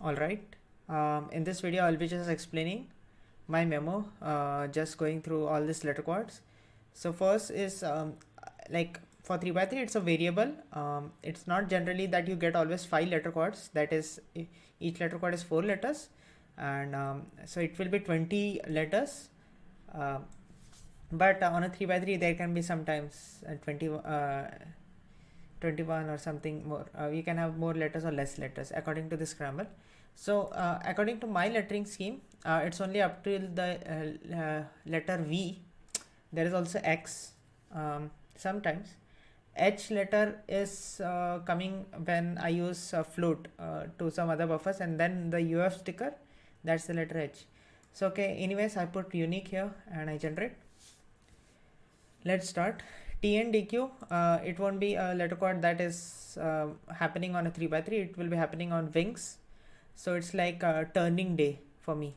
Alright, in this video I'll be just explaining my memo, just going through all these letter codes. So first is like for 3 by 3 it's a variable. It's not generally that you get always 5 letter codes, that is each letter code is 4 letters, and so it will be 20 letters, but on a 3 by 3 there can be sometimes 21 or something more. You can have more letters or less letters according to this grammar. So according to my lettering scheme, it's only up till the letter V. There is also X sometimes. H letter is coming when I use float to some other buffers, and then the UF sticker, that's the letter H. So okay, anyways, I put unique here and I generate. Let's start. T and DQ, it won't be a letter code that is happening on a 3 by 3, it will be happening on wings. So it's like a turning day for me.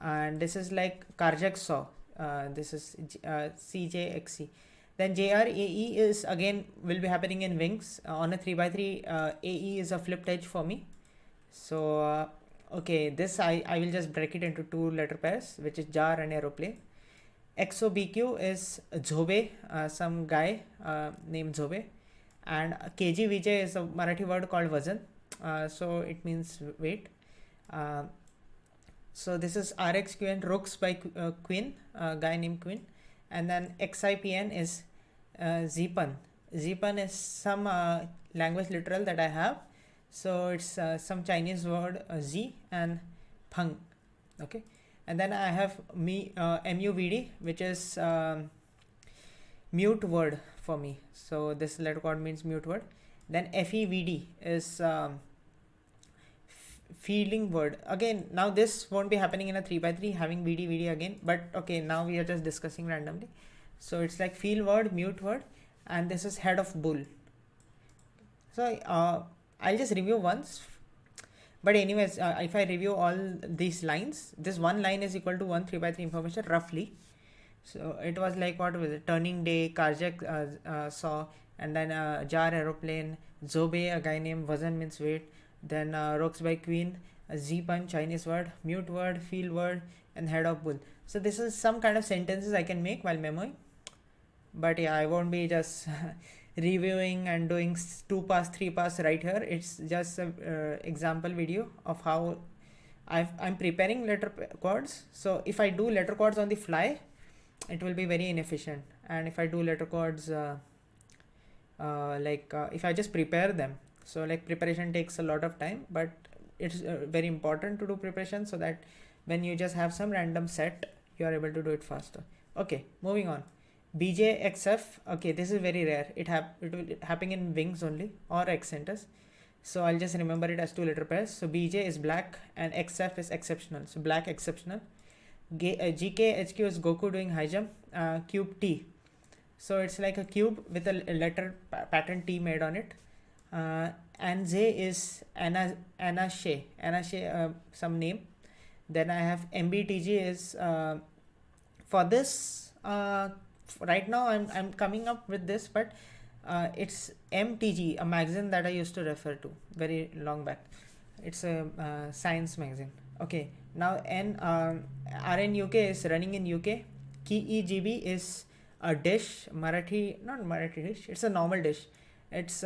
And this is like Karjak saw. This is CJXC. Then JRAE is again will be happening in wings. On a 3 by 3, AE is a flipped edge for me. So okay, this I will just break it into 2 letter pairs, which is jar and aeroplane. XOBQ is Zobe, some guy named Zobe, and KGVJ is a Marathi word called Vazan, so it means weight. So this is RXQN, Rooks by Queen, guy named Queen, and then XIPN is Zipan. Zipan is some language literal that I have, so it's some Chinese word Z and Phang, okay. And then I have MUVD, which is mute word for me. So this letter code means mute word. Then FEVD is feeling word. Again, now this won't be happening in a 3 by 3 having VD again, but okay, now we are just discussing randomly. So it's like feel word, mute word, and this is head of bull. So I'll just review once. But anyways, if I review all these lines, this one line is equal to 1 3 by 3 information roughly. So it was like, what was it? Turning day, Karjak saw, and then jar aeroplane, Zobe, a guy named Vazan means weight, then Rocks by Queen, Zipan, Chinese word, mute word, feel word, and head of bull. So this is some kind of sentences I can make while memoing. But yeah, I won't be just reviewing and doing 2 pass 3 pass right here. It's just a example video of how I'm preparing letter codes. So if I do letter codes on the fly, it will be very inefficient, and if I do letter codes if I just prepare them, so like preparation takes a lot of time, but it's very important to do preparation so that when you just have some random set, you are able to do it faster. Okay, moving on. BJXF, okay, this is very rare. It will happen in wings only or X centers. So I'll just remember it as 2 letter pairs. So BJ is black and XF is exceptional. So black exceptional. GKHQ is Goku doing high jump. Cube T. So it's like a cube with a letter pattern T made on it. And J is Anashe, some name. Then I have MBTG is for this. Right now I'm coming up with this, but it's MTG, a magazine that I used to refer to very long back. It's a science magazine. Okay, now RNUK is running in UK. KEGB is a dish, not Marathi dish, it's a normal dish. It's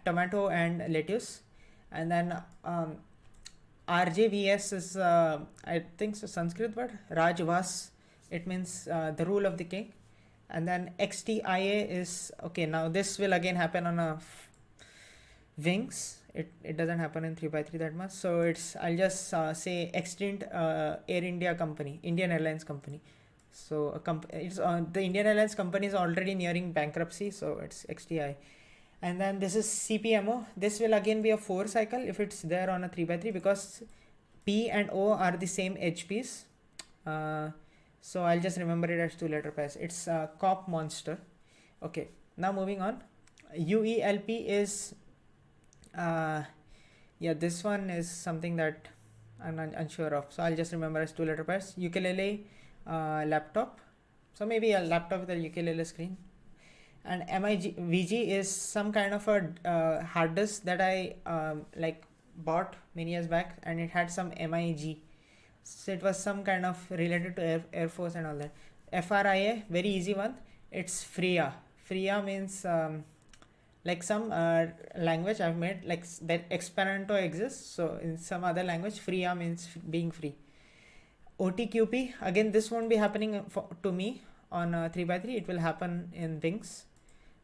tomato and lettuce. And then RJVS is I think so Sanskrit word, Rajvas, it means the rule of the king. And then XTIA is, okay, now this will again happen on a wings. It doesn't happen in 3 by 3 that much. So it's, I'll just say extinct Air India company, Indian Airlines company. So it's the Indian Airlines company is already nearing bankruptcy, so it's XTI. And then this is CPMO. This will again be a 4 cycle if it's there on a 3 by 3, because P and O are the same HPs. So I'll just remember it as 2 letter pairs. It's Cop Monster. Okay, now moving on. UELP is this one is something that I'm unsure of, so I'll just remember as 2 letter pairs. Ukulele, laptop, so maybe a laptop with a ukulele screen. And VG is some kind of a hard disk that I like bought many years back, and it had some MIG. So it was some kind of related to Air Force and all that. FRIA, very easy one. It's FRIA. FRIA means like some language I've made, like that Esperanto exists. So in some other language, FRIA means being free. OTQP, again, this won't be happening to me on 3x3. It will happen in Wings.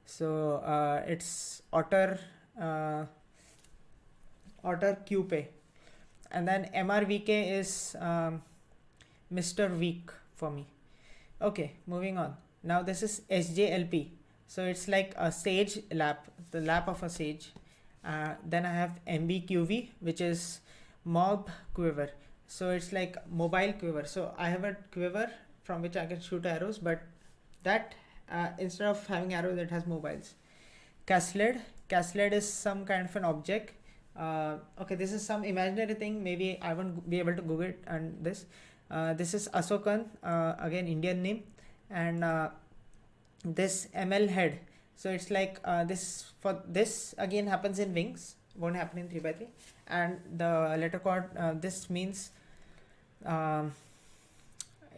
So it's Otter QP. And then MRVK is Mr. Weak for me. Okay, moving on. Now this is SJLP. So it's like a sage lap, the lap of a sage. Then I have MBQV, which is Mob Quiver. So it's like mobile quiver. So I have a quiver from which I can shoot arrows, but that instead of having arrows, it has mobiles. Casled is some kind of an object. Okay, this is some imaginary thing. Maybe I won't be able to Google it. And this is Asokan, again Indian name, and this ML head. So it's like this again happens in Wings, won't happen in 3x3. And the letter code, this means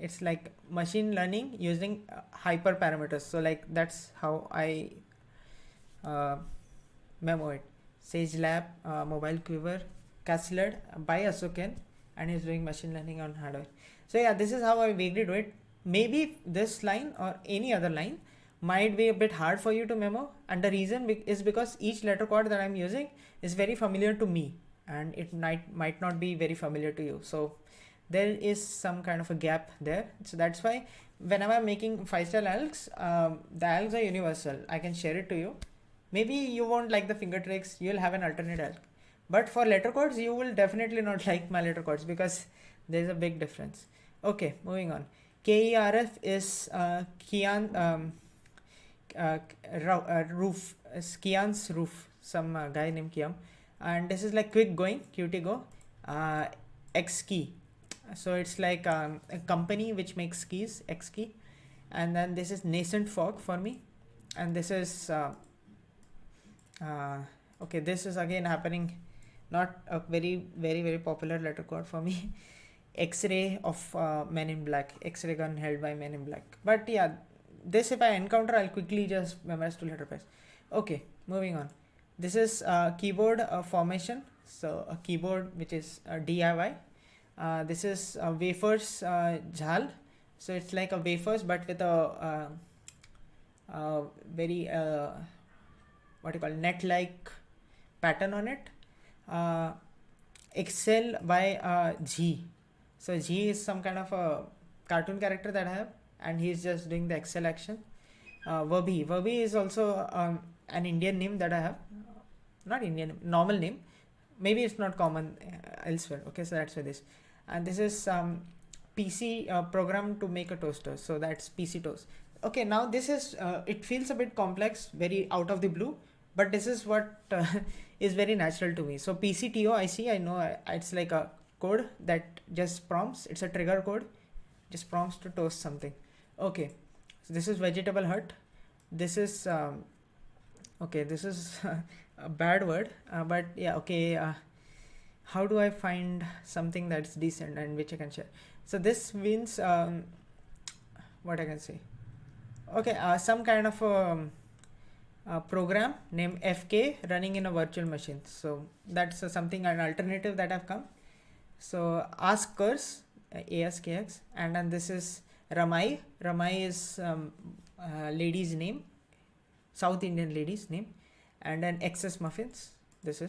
it's like machine learning using hyperparameters. So like that's how I memo it. Sage Lab, Mobile Quiver, Casled by Asokan, and he's doing machine learning on hardware. So yeah, this is how I vaguely do it. Maybe this line or any other line might be a bit hard for you to memo, and the reason is because each letter code that I'm using is very familiar to me, and it might not be very familiar to you. So there is some kind of a gap there. So that's why whenever I'm making 5-star algs, the algs are universal. I can share it to you. Maybe you won't like the finger tricks, you'll have an alternate alg. But for letter codes, you will definitely not like my letter codes because there's a big difference. Okay, moving on. KERF is Kian roof, Kian's roof, some guy named Kiam. And this is like quick going, QT go. X key. So it's like a company which makes keys, X key. And then this is nascent fog for me. And this is okay, this is again happening, not a very popular letter code for me. X-ray of Men in Black, X-ray gun held by Men in Black. But yeah, this if I encounter, I'll quickly just memorize 2 letter pairs. Okay, moving on. This is keyboard formation. So a keyboard which is DIY. This is wafers jhal. So it's like a wafers but with a very what you call net-like pattern on it. Excel by G. So G is some kind of a cartoon character that I have, and he's just doing the Excel action. Verbi is also an Indian name that I have. Not Indian, normal name. Maybe it's not common elsewhere. Okay, so that's why this. And this is PC program to make a toaster. So that's PC Toast. Okay, now this is, it feels a bit complex, very out of the blue, but this is what is very natural to me. So PCTO, I know it's like a code that just prompts, it's a trigger code, just prompts to toast something. Okay, so this is Vegetable Hut. This is, okay, this is a bad word, but yeah, okay. How do I find something that's decent and which I can share? So this means, what I can say. Okay, some kind of a program named FK running in a virtual machine. So that's something, an alternative that I've come. So Ask Curse, ASKX, and then this is Ramai. Ramai is lady's name, South Indian lady's name, and then XS Muffins. This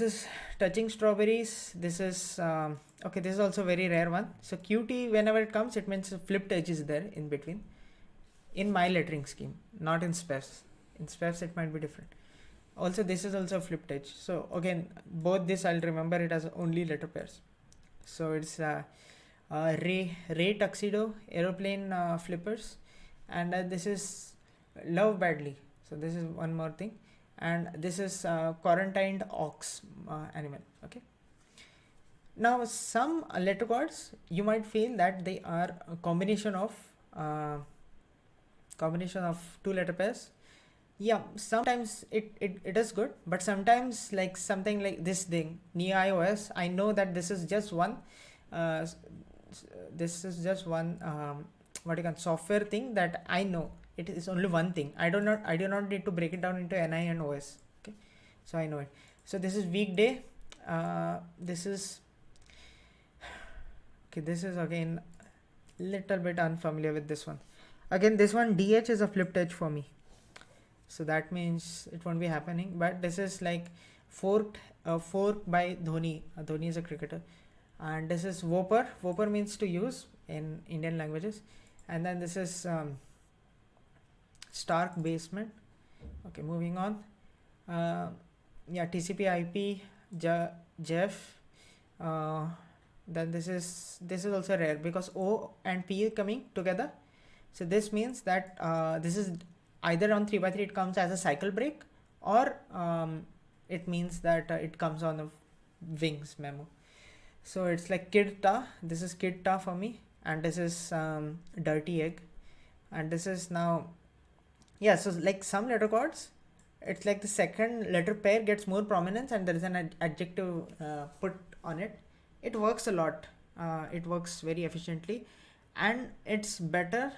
is Touching Strawberries. This is okay, this is also a very rare one. So QT, whenever it comes, it means flipped edges there in between. In my lettering scheme, not in Spefs. In Spefs it might be different. Also this is also a flipped edge. So again, both this I'll remember it as only letter pairs. So it's Ray Tuxedo, Aeroplane Flippers, and this is Love Badly. So this is one more thing, and this is Quarantined Ox Animal. Okay. Now some letter codes you might feel that they are a combination of 2 letter pairs, Yeah, sometimes it is good, but sometimes like something like this thing, near iOS, I know that this is just one, uh, s- this is just one, what you can software thing that I know it is only one thing. I do not need to break it down into NI and OS. Okay, so I know it. So this is weekday. This is okay. This is again little bit unfamiliar with this one. Again, this one DH is a flipped edge for me, so that means it won't be happening. But this is like fork by Dhoni. Dhoni is a cricketer, and this is Whopper. Whopper means to use in Indian languages, and then this is Stark basement. Okay, moving on. Uh, yeah, TCP/IP, Jeff. Uh, then this is also rare because O and P coming together. So this means that this is either on 3x3 it comes as a cycle break, or it means that it comes on a wings memo. So it's like kid ta. This is kid ta for me, and this is dirty egg, and this is now, yeah. So like some letter chords, it's like the second letter pair gets more prominence, and there is an adjective put on it. It works a lot. It works very efficiently, and it's better.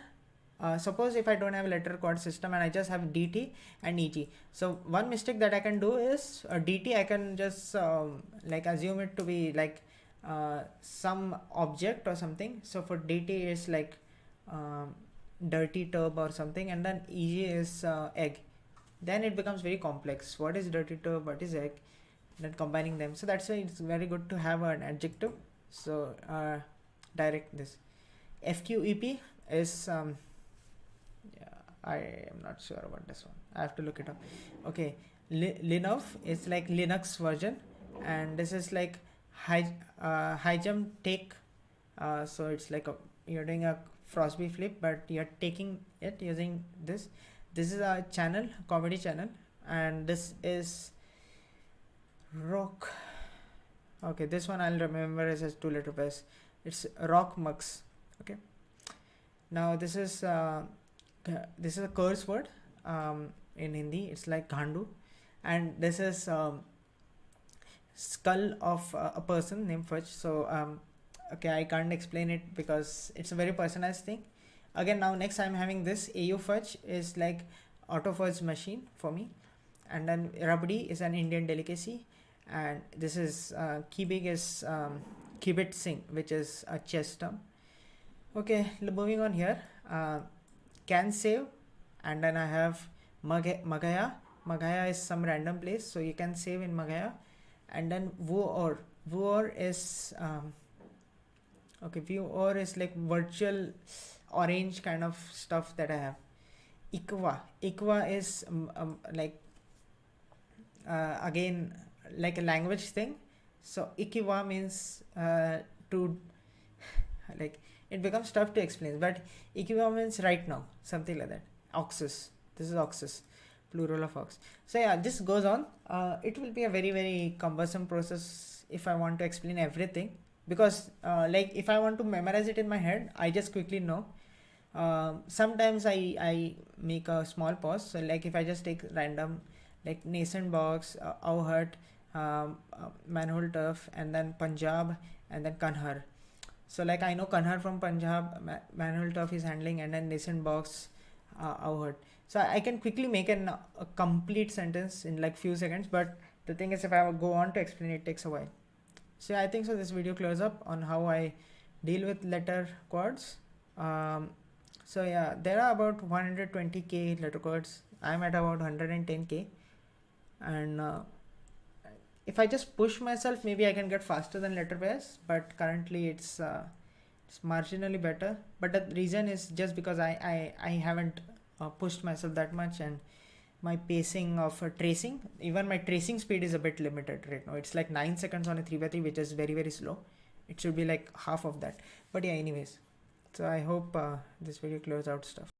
Suppose if I don't have a letter chord system and I just have DT and EG. So one mistake that I can do is DT, I can just like assume it to be like some object or something. So for DT is like um, dirty tub or something, and then EG is egg. Then it becomes very complex. What is dirty tub? What is egg? Then combining them. So that's why it's very good to have an adjective. So direct this. FQEP is yeah, I am not sure about this one. I have to look it up. Okay, Linux is like Linux version, and this is like high jump take. So it's like you're doing a Frosby flip, but you're taking it using this. This is a channel, comedy channel, and this is rock. Okay, this one I'll remember as 2 letter pairs. It's rock mux. Okay. Now this is a curse word in Hindi. It's like ghandu, and this is skull of a person named Fudge. So okay, I can't explain it because it's a very personalized thing. Again, now next I'm having this AU Fudge is like auto fudge machine for me, and then Rabdi is an Indian delicacy, and this is Kibig is Kibit Singh, which is a chess term. Okay, moving on here. Can save, and then I have Magaya. Magaya is some random place, so you can save in Magaya, and then Vuor. Vuor is okay. Vuor is like virtual orange kind of stuff that I have. Ikwa. Ikwa is like again like a language thing. So Ikiwa means to like it becomes tough to explain, but Ikiwa means right now, something like that. Oxus. This is oxus, plural of ox. So yeah, this goes on. It will be a very very cumbersome process if I want to explain everything, because like if I want to memorize it in my head, I just quickly know. Sometimes I make a small pause. So like if I just take random like nascent box, Auhut, manhole turf, and then Punjab, and then Kanhar. So like I know Kanhar from Punjab, manhole turf is handling, and then nascent box, Auhut. So I can quickly make a complete sentence in like few seconds. But the thing is, if I go on to explain, it takes a while. So I think so. This video close up on how I deal with letter chords. So yeah, there are about 120k letter chords. I'm at about 110k, and if I just push myself, maybe I can get faster than letter pairs. But currently, it's marginally better. But the reason is just because I haven't pushed myself that much, and my pacing of tracing, even my tracing speed is a bit limited right now. It's like 9 seconds on a 3x3, which is very very slow. It should be like half of that. But yeah, anyways. So I hope this video close out stuff.